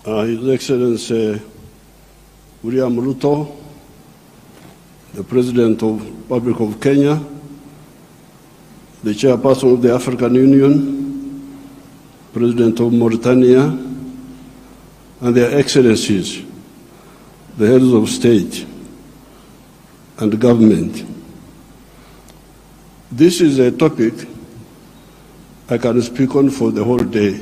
His Excellency William Ruto, the President of the Republic of Kenya, the Chairperson of the African Union, President of Mauritania, and their Excellencies, the heads of state and government. This is a topic I can speak on for the whole day.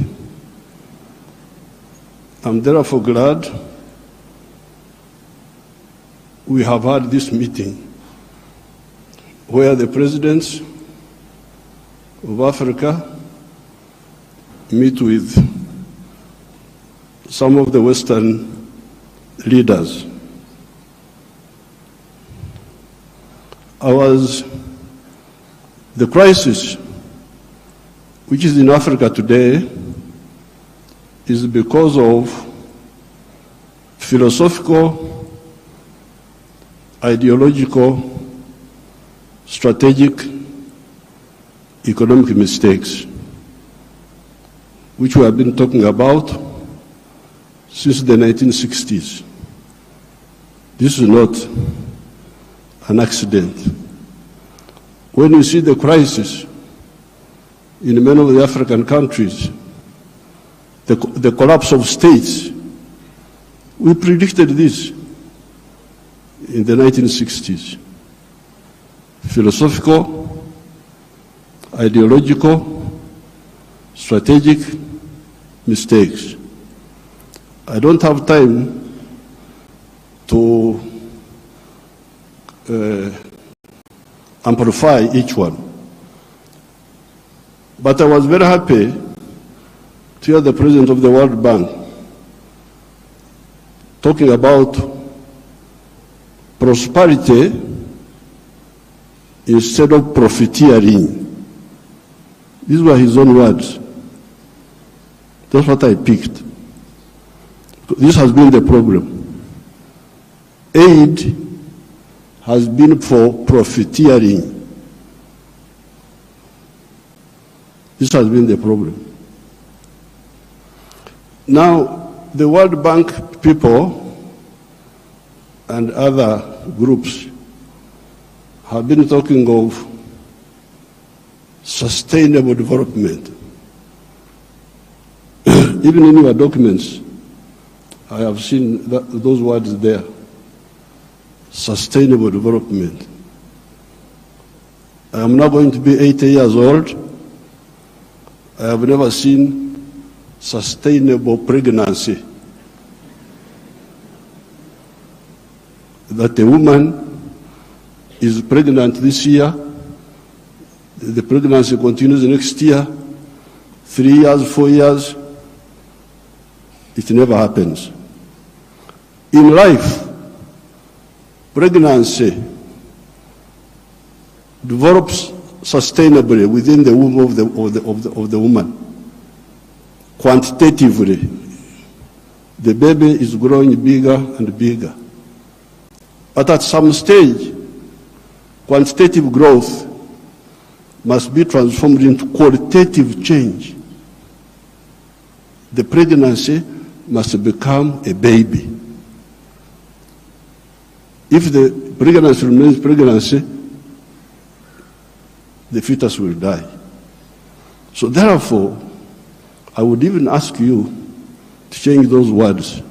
I'm therefore glad we have had this meeting where the presidents of Africa meet with some of the Western leaders. The crisis which is in Africa today is because of philosophical, ideological, strategic, economic mistakes, which we have been talking about since the 1960s. This is not an accident. When you see the crisis in many of the African countries, the collapse of states, we predicted this in the 1960s. Philosophical, ideological, strategic mistakes. I don't have time to amplify each one. But I was very happy to hear the President of the World Bank talking about prosperity instead of profiteering. These were his own words. That's what I picked. This has been the problem. Aid has been for profiteering. This has been the problem. Now, the World Bank people and other groups have been talking of sustainable development. Even in your documents, I have seen those words there. Sustainable development. I am now going to be 80 years old. I have never seen sustainable pregnancy. That a woman is pregnant this year, the pregnancy continues next year, 3 years, 4 years, it never happens. In life, pregnancy develops sustainably within the womb of the woman. Quantitatively, the baby is growing bigger and bigger. But at some stage, quantitative growth must be transformed into qualitative change. The pregnancy must become a baby. If the pregnancy remains pregnancy, the fetus will die. So therefore, I would even ask you to change those words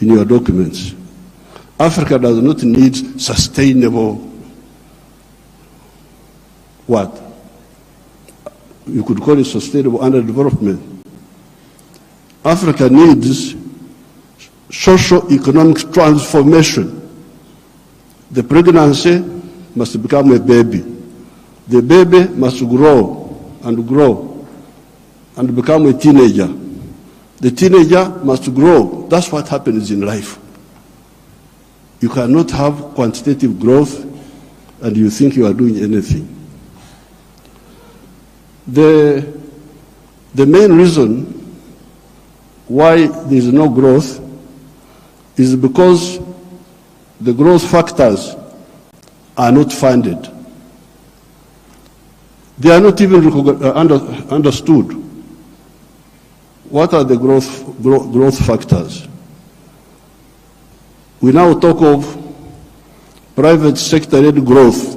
in your documents. Africa does not need sustainable what? You could call it sustainable underdevelopment. Africa needs socio-economic transformation. The pregnancy must become a baby. The baby must grow and become a teenager. The teenager must grow. That's what happens in life. You cannot have quantitative growth and you think you are doing anything. The main reason why there is no growth is because the growth factors are not funded. They are not even understood. What are the growth factors? We now talk of private sector-led growth.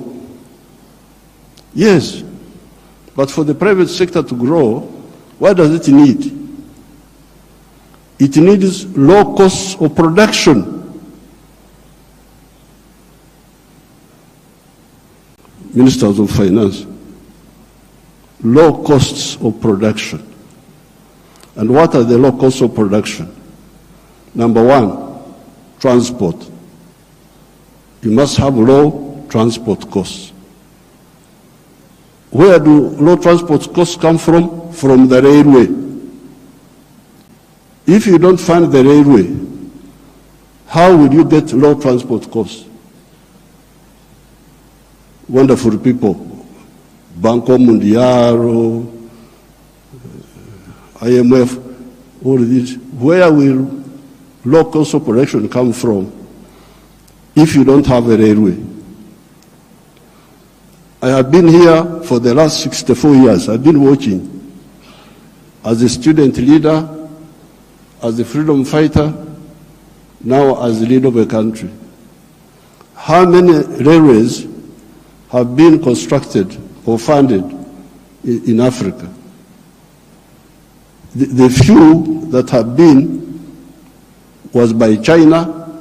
Yes, but for the private sector to grow, what does it need? It needs low costs of production. Ministers of Finance, low costs of production. And what are the low costs of production? Number one, transport. You must have low transport costs. Where do low transport costs come from? From the railway. If you don't fund the railway, how will you get low transport costs? Wonderful people, Banco Mundial, IMF, all of these. Where will low cost of production come from if you don't have a railway? I have been here for the last 64 years. I've been watching as a student leader, as a freedom fighter, now as the leader of a country. How many railways have been constructed or funded in Africa? The few that have been was by China,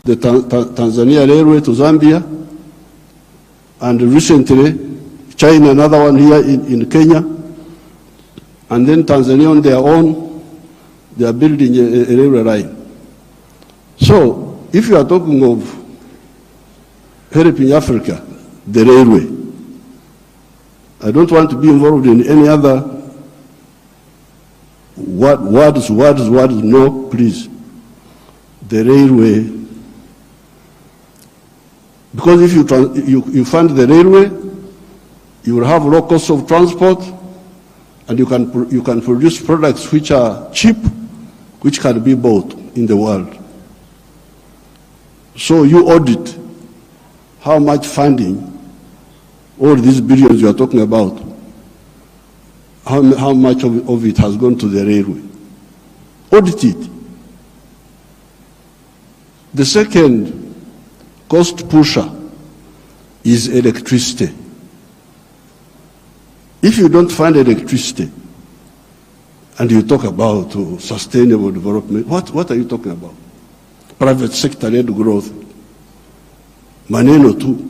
the Tanzania Railway to Zambia, and recently China, another one here in Kenya, and then Tanzania on their own, they are building a railway line. So if you are talking of helping Africa, the railway, I don't want to be involved in any other words, no, please. The railway. Because if you fund the railway, you will have low cost of transport, and you can produce products which are cheap, which can be bought in the world. So you audit how much funding, all these billions you are talking about, how much of it has gone to the railway. Audit it. The second cost pusher is electricity. If you don't find electricity and you talk about sustainable development, what are you talking about? Private sector-led growth. Maneno tu.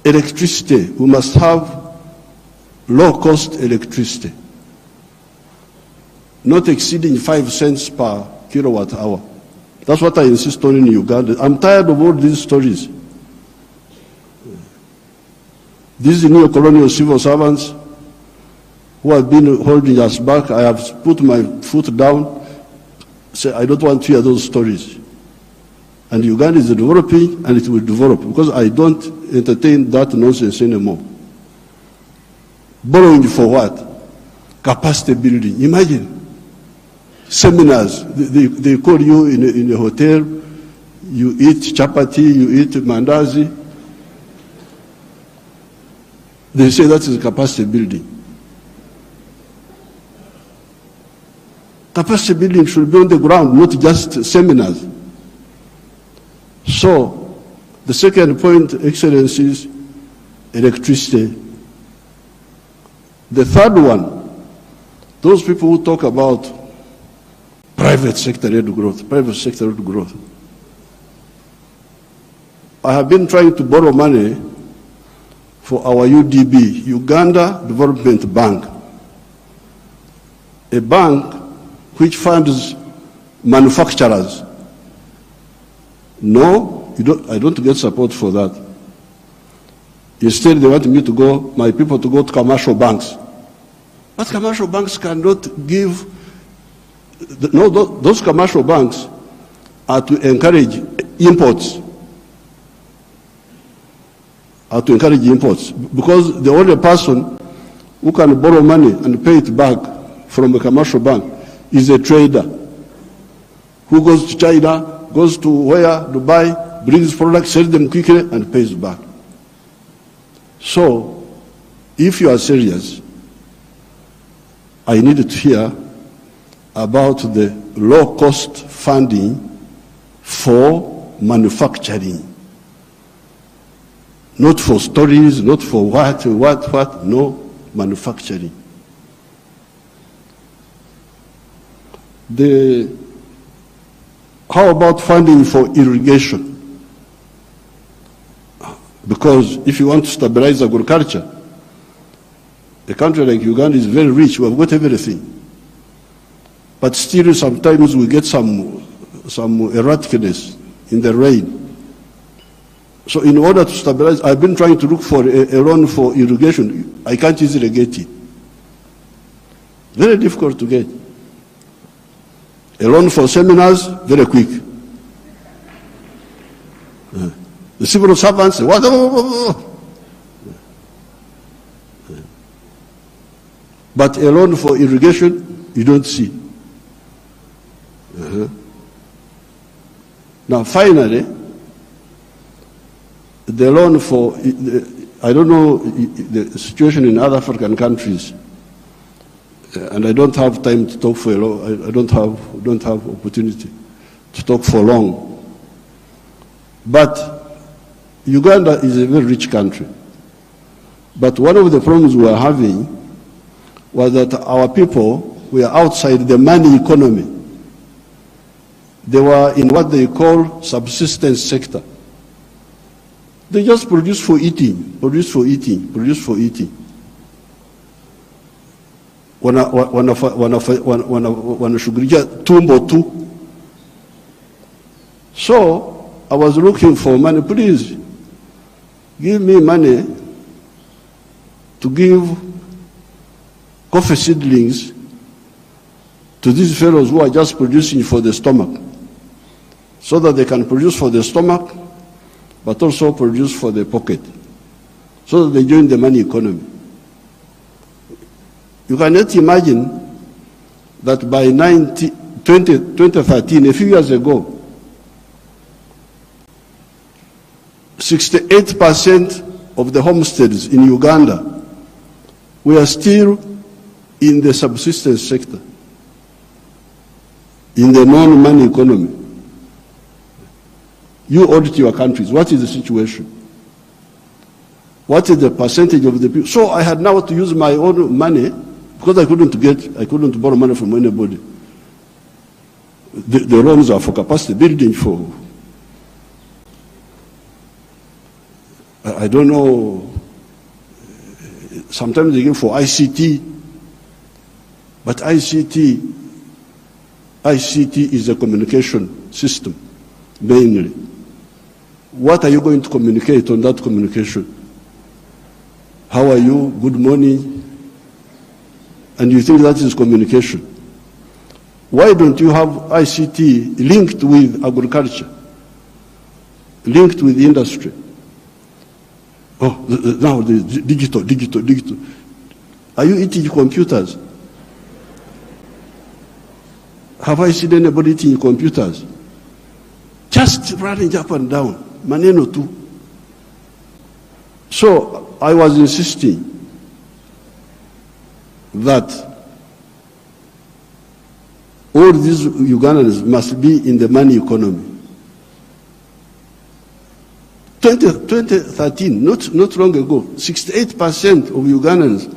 Electricity, we must have low-cost electricity, not exceeding 5 cents per kilowatt hour. That's what I insist on in Uganda. I'm tired of all these stories. These neo-colonial civil servants who have been holding us back, I have put my foot down, say I don't want to hear those stories. And Uganda is developing, and it will develop, because I don't entertain that nonsense anymore. Borrowing for what? Capacity building. Imagine. Seminars, they call you in a hotel, you eat chapati, you eat mandazi. They say that is capacity building. Capacity building should be on the ground, not just seminars. So, the second point, Excellency, is electricity. The third one, those people who talk about private sector-led growth, private sector-led growth. I have been trying to borrow money for our UDB, Uganda Development Bank, a bank which funds manufacturers. No, I don't get support for that. Instead, they want me to go, my people to go to commercial banks. But commercial banks cannot give, no, those commercial banks are to encourage imports. Because the only person who can borrow money and pay it back from a commercial bank is a trader who goes to China, goes to where, Dubai, brings products, sells them quickly, and pays back. So, if you are serious, I need to hear about the low-cost funding for manufacturing. Not for stories, not for what, no, manufacturing. How about funding for irrigation? Because if you want to stabilize agriculture, a country like Uganda is very rich, we have got everything. But still sometimes we get some erraticness in the rain. So in order to stabilize, I've been trying to look for a loan for irrigation. I can't easily get it. Very difficult to get. A loan for seminars, very quick. The civil servants, what? But a loan for irrigation, you don't see. Now, finally, the loan for, I don't know the situation in other African countries, and I don't have time to talk for a long, I don't have opportunity to talk for long. But Uganda is a very rich country. But one of the problems we are having was that our people were outside the money economy. They were in what they call subsistence sector. They just produce for eating, produce for eating, produce for eating. Wanashughulikia tumbo tu. So I was looking for money. Please give me money to give coffee seedlings to these fellows who are just producing for the stomach, so that they can produce for the stomach, but also produce for the pocket, so that they join the money economy. You cannot imagine that by 2013, a few years ago, 68% of the homesteads in Uganda were still in the subsistence sector, in the non-money economy. You audit your countries. What is the situation? What is the percentage of the people? So I had now to use my own money, because I couldn't borrow money from anybody. The loans are for capacity building, for, I don't know, sometimes they give for ICT, but ICT is a communication system, mainly. What are you going to communicate on that communication? How are you? Good morning. And you think that is communication. Why don't you have ICT linked with agriculture, linked with industry? Oh, now the digital. Are you eating computers? Have I seen anybody eating computers? Just running up and down. Maneno tu. So I was insisting that all these Ugandans must be in the money economy. 2013, not long ago, 68% of Ugandans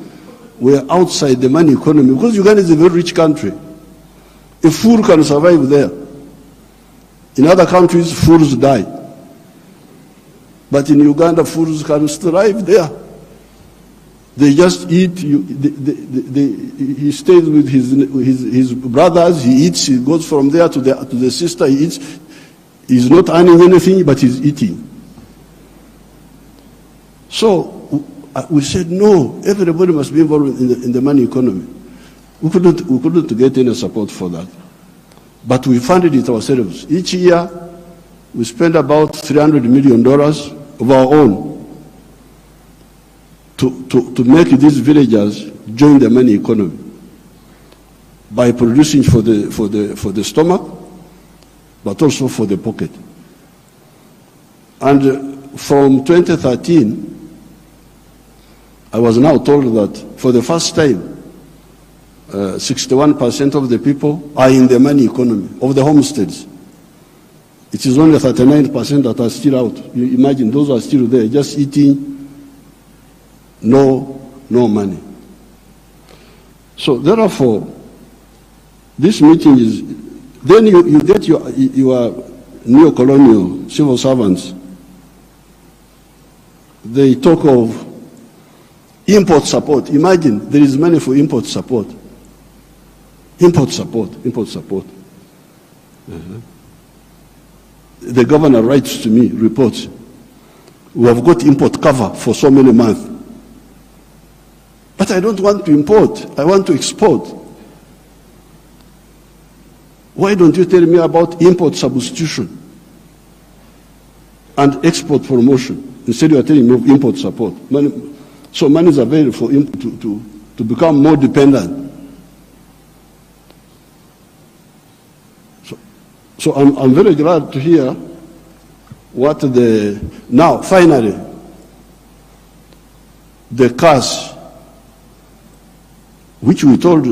were outside the money economy, because Uganda is a very rich country. A fool can survive there. In other countries, fools die. But in Uganda, fools can thrive there. They just eat. He stays with his brothers. He eats. He goes from there to the sister. He eats. He's not earning anything, but he's eating. So we said, no, everybody must be involved in the money economy. We couldn't get any support for that. But we funded it ourselves. Each year, we spend about $300 million of our own to make these villagers join the money economy by producing for the stomach, but also for the pocket. And from 2013, I was now told that for the first time, 61% of the people are in the money economy of the homesteads. It is only 39% that are still out. You imagine those who are still there, just eating, no money. So therefore, this meeting is, then you get your neo-colonial civil servants. They talk of import support. Imagine there is money for import support. Import support. The governor writes to me, reports, we have got import cover for so many months. But I don't want to import, I want to export. Why don't you tell me about import substitution and export promotion? Instead you are telling me of import support. So money is available for him to become more dependent. So I'm very glad to hear what now finally, the cash which we told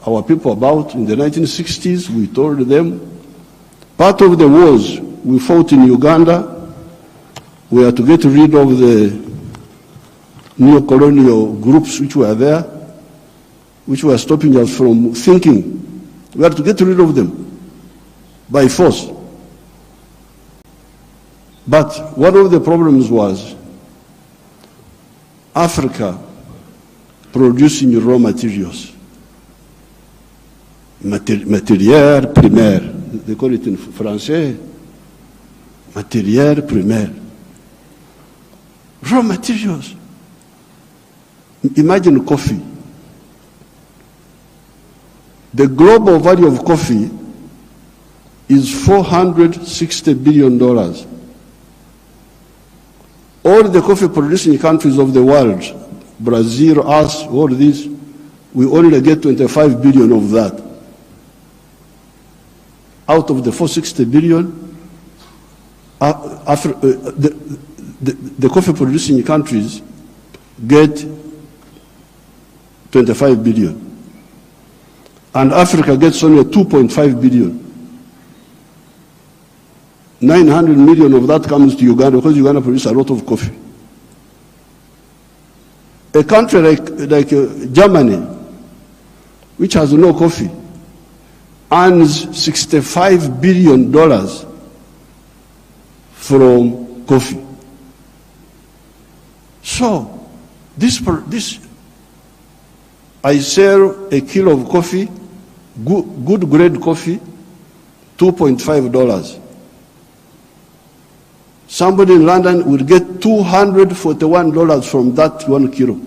our people about in the 1960s, we told them, part of the wars we fought in Uganda were to get rid of the neo-colonial groups which were there, which were stopping us from thinking. We had to get rid of them by force. But one of the problems was Africa producing raw materials, matière primaire, they call it in Français, matière primaire. Raw materials. Imagine coffee. The global value of coffee is $460 billion. All the coffee producing countries of the world, Brazil, us, all these, we only get 25 billion of that. Out of the 460 billion, the coffee producing countries get 25 billion. And Africa gets only 2.5 billion. 900 million of that comes to Uganda because Uganda produces a lot of coffee. A country like Germany, which has no coffee, earns $65 billion from coffee. So, this I sell a kilo of coffee, good grade coffee, $2.5. Somebody in London will get $241 from that 1 kilo.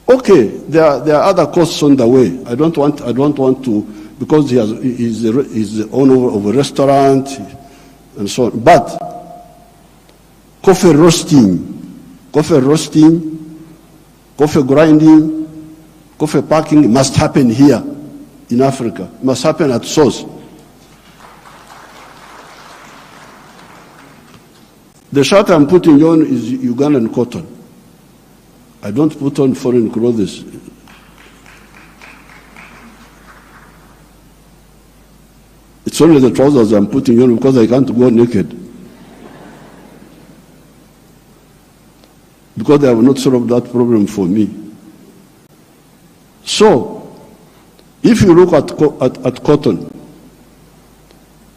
Okay, there are other costs on the way. I don't want to, because he's the owner of a restaurant and so on. But coffee roasting, coffee grinding, coffee packing must happen here in Africa. It must happen at source. The shirt I'm putting on is Ugandan cotton. I don't put on foreign clothes. It's only the trousers I'm putting on because I can't go naked. Because they have not solved that problem for me. So, if you look at cotton,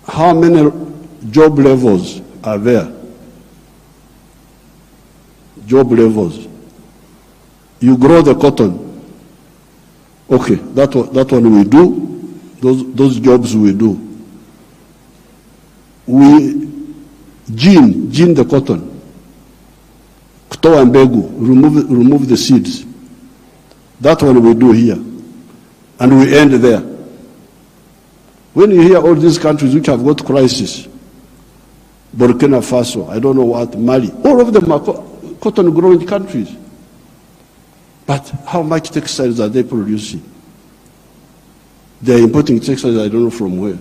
how many job levels are there? Job levels. You grow the cotton. Okay, that one we do. Those jobs we do. We gene the cotton. Kutoa mbegu, remove the seeds. That one we do here. And we end there. When you hear all these countries which have got crisis, Burkina Faso, I don't know what, Mali, all of them are cotton growing countries. But how much textiles are they producing? They're importing textiles, I don't know from where.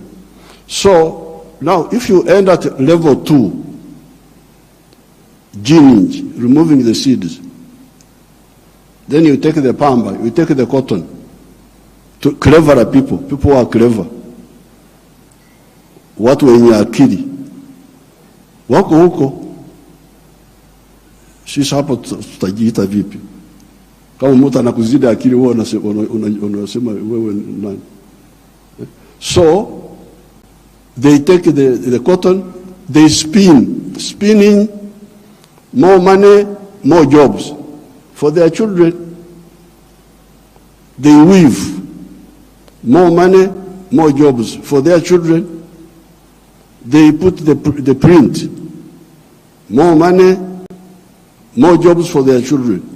So now if you end at level 2, ginning, removing the seeds. Then you take the pamba, you take the cotton. To cleverer people who are clever, watu wenye akili wako huko. Sisi hapo tutajiita vipi? Kama mtu anakuzidi akili wewe unasema wewe nani? So they take the cotton, they spinning, more money, more jobs for their children. They weave, more money, more jobs for their children. They put the print, more money, more jobs for their children.